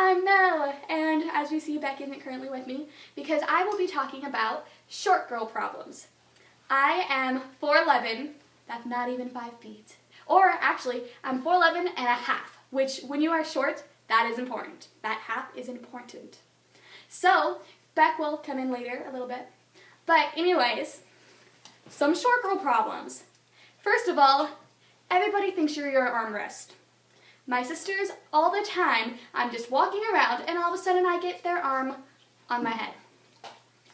I'm Nell, and as you see, Beck isn't currently with me because I will be talking about short girl problems. I am 4'11", that's not even 5 feet. Or actually, I'm 4'11 and a half, which when you are short, that is important. That half is important. So, Beck will come in later a little bit. But anyways, some short girl problems. First of all, everybody thinks you're your armrest. My sisters, all the time, I'm just walking around and all of a sudden I get their arm on my head.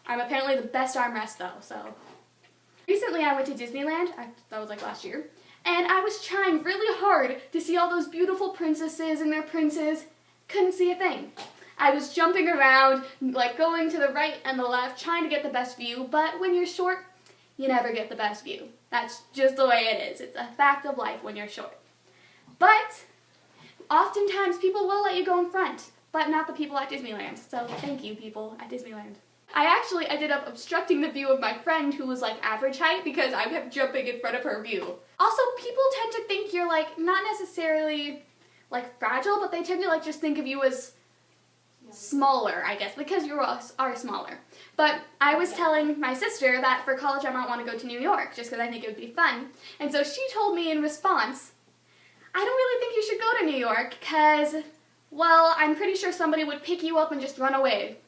I'm apparently the best armrest though, so. Recently I went to Disneyland, that was like last year, and I was trying really hard to see all those beautiful princesses and their princes. Couldn't see a thing. I was jumping around, like going to the right and the left, trying to get the best view, but when you're short, you never get the best view. That's just the way it is. It's a fact of life when you're short. But oftentimes people will let you go in front, but not the people at Disneyland. So thank you, people at Disneyland. I actually ended up obstructing the view of my friend who was like average height because I kept jumping in front of her view. Also, people tend to think you're like not necessarily like fragile, but they tend to like just think of you as smaller, I guess, because you are smaller. But I was telling my sister that for college I might want to go to New York just because I think it would be fun. And so she told me in response, I don't really think you should go to New York because, well, I'm pretty sure somebody would pick you up and just run away.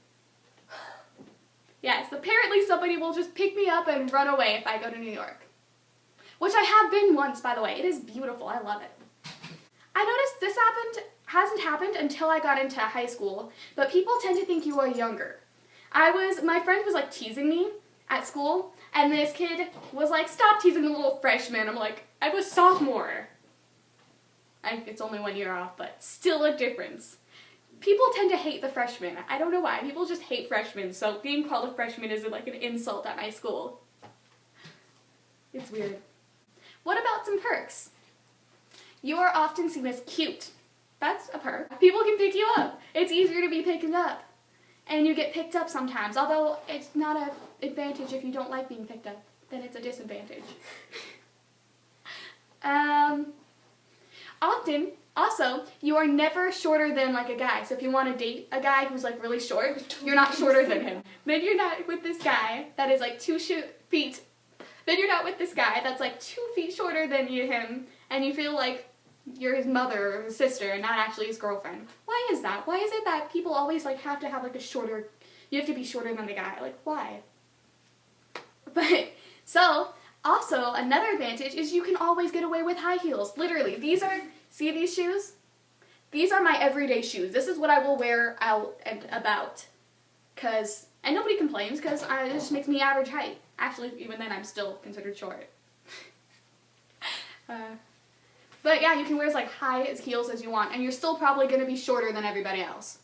Yes, apparently somebody will just pick me up and run away if I go to New York. Which I have been once, by the way. It is beautiful. I love it. I noticed this hasn't happened until I got into high school, but people tend to think you are younger. My friend was like teasing me at school, and this kid was like, stop teasing the little freshman. I'm like, I was sophomore. It's only 1 year off, but still a difference. People tend to hate the freshmen. I don't know why. People just hate freshmen, so being called a freshman is like an insult at my school. It's weird. What about some perks? You are often seen as cute. That's a perk. People can pick you up. It's easier to be picked up. And you get picked up sometimes, although it's not an advantage if you don't like being picked up. Then it's a disadvantage. Often, also, you are never shorter than like a guy. So if you want to date a guy who's like really short, you're not shorter than him. Then you're not with this guy that is like 2 feet. Then you're not with this guy that's like 2 feet shorter than him, and you feel like you're his mother or his sister and not actually his girlfriend. Why is that? Why is it that people always like have to have like you have to be shorter than the guy? Like why? But so also another advantage is you can always get away with high heels. Literally, see these shoes? These are my everyday shoes. This is what I will wear out and about. And nobody complains because it just makes me average height. Actually, even then I'm still considered short. But yeah, you can wear as like high heels as you want, and you're still probably going to be shorter than everybody else.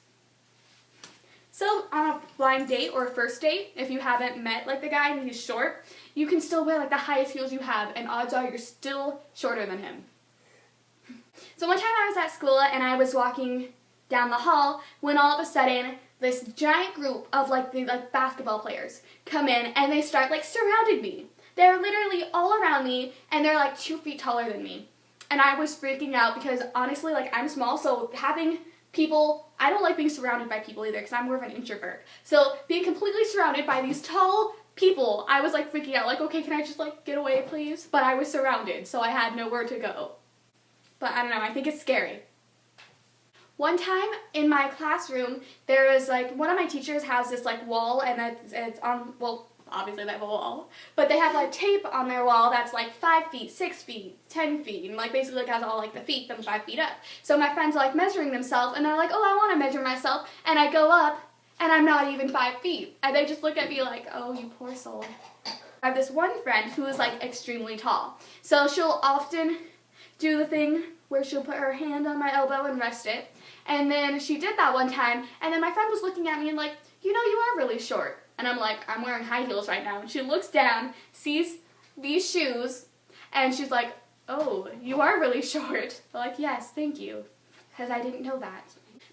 So on a blind date or a first date, if you haven't met like the guy and he's short, you can still wear like the highest heels you have, and odds are you're still shorter than him. So one time I was at school and I was walking down the hall when all of a sudden this giant group of like basketball players come in and they start like surrounded me. They're literally all around me and they're like 2 feet taller than me. And I was freaking out because honestly, like I'm small, so having people, I don't like being surrounded by people either because I'm more of an introvert. So being completely surrounded by these tall people, I was like freaking out, like, okay, can I just like get away, please? But I was surrounded, so I had nowhere to go. But I don't know, I think it's scary. One time in my classroom, there was like, one of my teachers has this like wall and it's on, well, obviously they have a wall, but they have like tape on their wall that's like 5 feet, 6 feet, 10 feet, and like basically like has all like the feet from 5 feet up. So my friends are like measuring themselves and they're like, oh, I want to measure myself, and I go up and I'm not even 5 feet. And they just look at me like, oh, you poor soul. I have this one friend who is like extremely tall. So she'll often do the thing where she'll put her hand on my elbow and rest it. And then she did that one time, and then my friend was looking at me and like, you know, you are really short. And I'm like, I'm wearing high heels right now. And she looks down, sees these shoes, and she's like, oh, you are really short. I'm like, yes, thank you, because I didn't know that.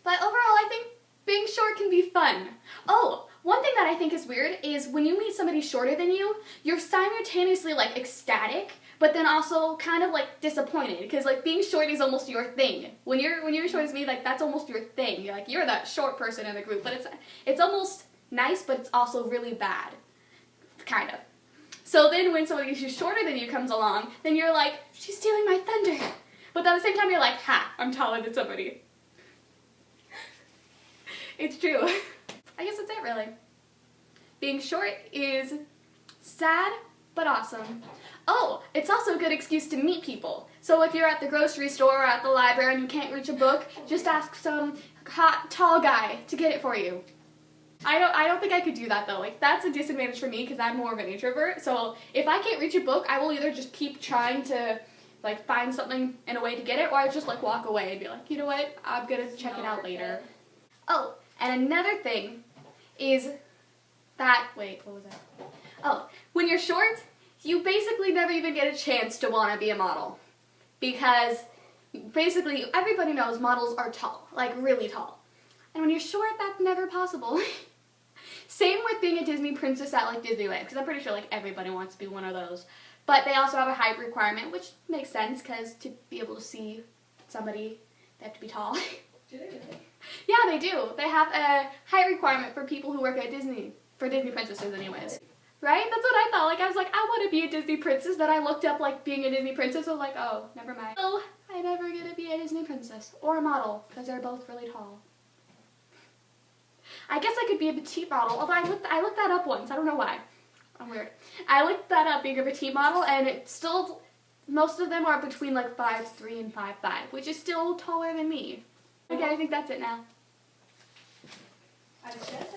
But overall, I think being short can be fun. Oh, one thing that I think is weird is when you meet somebody shorter than you, you're simultaneously like ecstatic, but then also kind of like disappointed because like being short is almost your thing. When you're short as me, like that's almost your thing. You're like you're that short person in the group, but it's almost nice, but it's also really bad, kind of. So then when somebody who's shorter than you comes along, then you're like, she's stealing my thunder. But at the same time, you're like, ha, I'm taller than somebody. It's true. I guess that's it, really. Being short is sad, but awesome. Oh, it's also a good excuse to meet people. So if you're at the grocery store or at the library and you can't reach a book, just ask some hot, tall guy to get it for you. I don't think I could do that though. Like that's a disadvantage for me because I'm more of an introvert. So if I can't reach a book, I will either just keep trying to like find something in a way to get it, or I just like walk away and be like, you know what, I'm gonna check it out later. Oh, and another thing is that, wait, what was that? Oh, when you're short, you basically never even get a chance to want to be a model. Because basically everybody knows models are tall, like really tall. And when you're short, that's never possible. Same with being a Disney princess at like Disneyland, because I'm pretty sure like everybody wants to be one of those. But they also have a height requirement, which makes sense because to be able to see somebody, they have to be tall. Do they really? Yeah, they do. They have a height requirement for people who work at Disney, for Disney princesses anyways. Right? That's what I thought. Like I was like, I want to be a Disney princess. Then I looked up like being a Disney princess. I was like, oh, never mind. So I'm never gonna be a Disney princess or a model because they're both really tall. I guess I could be a petite model, although I looked that up once. I don't know why. I'm weird. I looked that up, being a petite model, and it's still, most of them are between like 5'3" and 5'5", which is still taller than me. Okay, I think that's it now. I said